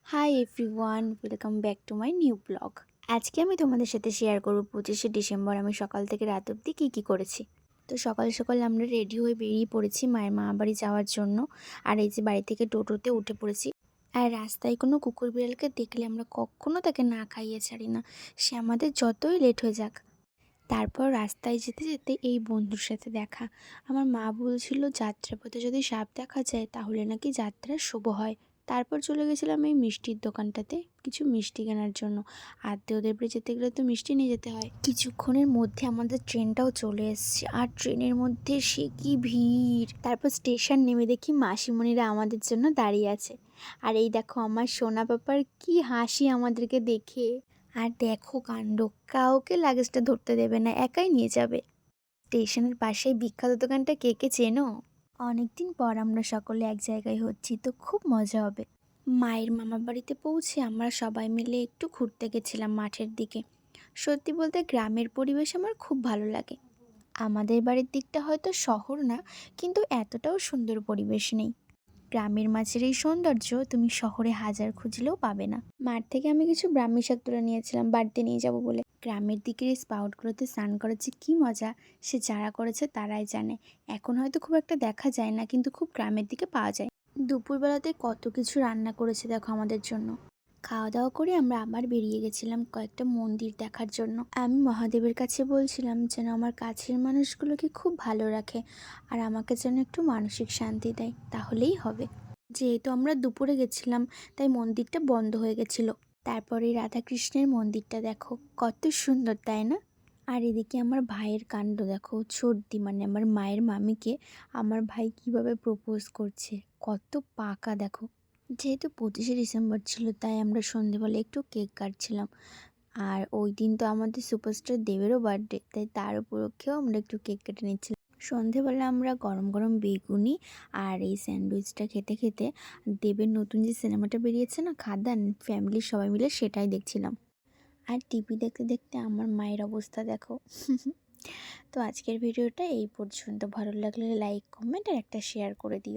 Hi everyone, welcome back to my new blog. আজকে আমি তোমাদের সাথে শেয়ার করব 25শে ডিসেম্বর আমি সকাল থেকে রাত অবধি কী করেছি। তো সকাল সকাল আমরা রেডি হয়ে বেরিয়ে পড়েছি মায়ের মামা বাড়ি যাওয়ার জন্য। আর এই যে বাড়ি থেকে টোটোতে উঠে পড়েছি। আর রাস্তায় কোনো কুকুর বিড়ালকে দেখলে আমরা কখনো তাকে না খাইয়ে ছাড়ি না, সে আমাদের যতই লেট হয়ে যাক। তারপর রাস্তায় যেতে যেতে এই বন্ধুর সাথে দেখা। আমার মা বলছিল যাত্রাপথে যদি সাপ দেখা যায় তাহলে নাকি যাত্রার শুভ হয়। তারপর চলে গেছিলাম এই মিষ্টির দোকানটাতে কিছু মিষ্টি কেনার জন্য। আত্মীয়দের বাড়ি যেতে গেলে তো মিষ্টি নিয়ে যেতে হয়। কিছুক্ষণের মধ্যে আমাদের ট্রেনটাও চলে এসছে, আর ট্রেনের মধ্যে সে কি ভিড়। তারপর স্টেশন নেমে দেখি মাসিমণিরা আমাদের জন্য দাঁড়িয়ে আছে। আর এই দেখো আমার সোনা পাপার কি হাসি আমাদেরকে দেখে। আর দেখো কাণ্ড, কাউকে লাগেজটা ধরতে দেবে না, একাই নিয়ে যাবে। স্টেশনের পাশেই বিখ্যাত দোকানটা কে কে চেনো? অনেকদিন পর আমরা সকলে এক জায়গায় হচ্ছি, তো খুব মজা হবে। মায়ের মামার বাড়িতে পৌঁছে আমরা সবাই মিলে একটু ঘুরতে গেছিলাম মাঠের দিকে। সত্যি বলতে গ্রামের পরিবেশ আমার খুব ভালো লাগে। আমাদের বাড়ির দিকটা হয়তো শহর না, কিন্তু এতটাও সুন্দর পরিবেশ নেই। গ্রামের মাঝের এই সৌন্দর্য তুমি শহরে হাজার খুঁজলেও পাবে না। মাঠ থেকে আমি কিছু ব্রাহ্মী শাক তুলে নিয়েছিলাম বাড়িতে নিয়ে যাব বলে। গ্রামের দিকের এই স্পাউটগুলোতে স্নান করার যে কী মজা, সে যারা করেছে তারাই জানে। এখন হয়তো খুব একটা দেখা যায় না, কিন্তু খুব গ্রামের দিকে পাওয়া যায়। দুপুরবেলাতে কত কিছু রান্না করেছে দেখো আমাদের জন্য। খাওয়া দাওয়া করে আমরা আবার বেরিয়ে গেছিলাম কয়েকটা মন্দির দেখার জন্য। আমি মহাদেবের কাছে বলছিলাম যেন আমার কাছের মানুষগুলোকে খুব ভালো রাখে, আর আমাকে যেন একটু মানসিক শান্তি দেয়, তাহলেই হবে। যেহেতু আমরা দুপুরে গেছিলাম তাই মন্দিরটা বন্ধ হয়ে গেছিল। তারপরে রাধাকৃষ্ণের মন্দিরটা দেখো কত সুন্দর, তাই না? আর এদিকে আমার ভাইয়ের কাণ্ড দেখো, সর্দি মানে আমার মায়ের মামিকে আমার ভাই কিভাবে প্রপোজ করছে, কত পাকা দেখো। যেহেতু 25শে ডিসেম্বর ছিল তাই আমরা সন্ধেবেলা একটু কেক কাটছিলাম। আর ওই দিন তো আমাদের সুপারস্টার দেবেরও বার্থডে, তাই তার উপলক্ষেও আমরা একটু কেক কেটে নিচ্ছিলাম। সন্ধেবেলা আমরা গরম গরম বেগুনি আর এই স্যান্ডউইচটা খেতে খেতে দেবের নতুন যে সিনেমাটা বেরিয়েছে না খাদান, ফ্যামিলির সবাই মিলে সেটাই দেখছিলাম। আর টিভি দেখতে দেখতে আমার মায়ের অবস্থা দেখো। তো আজকের ভিডিওটা এই পর্যন্ত। ভালো লাগলে লাইক, কমেন্ট আর একটা শেয়ার করে দিও।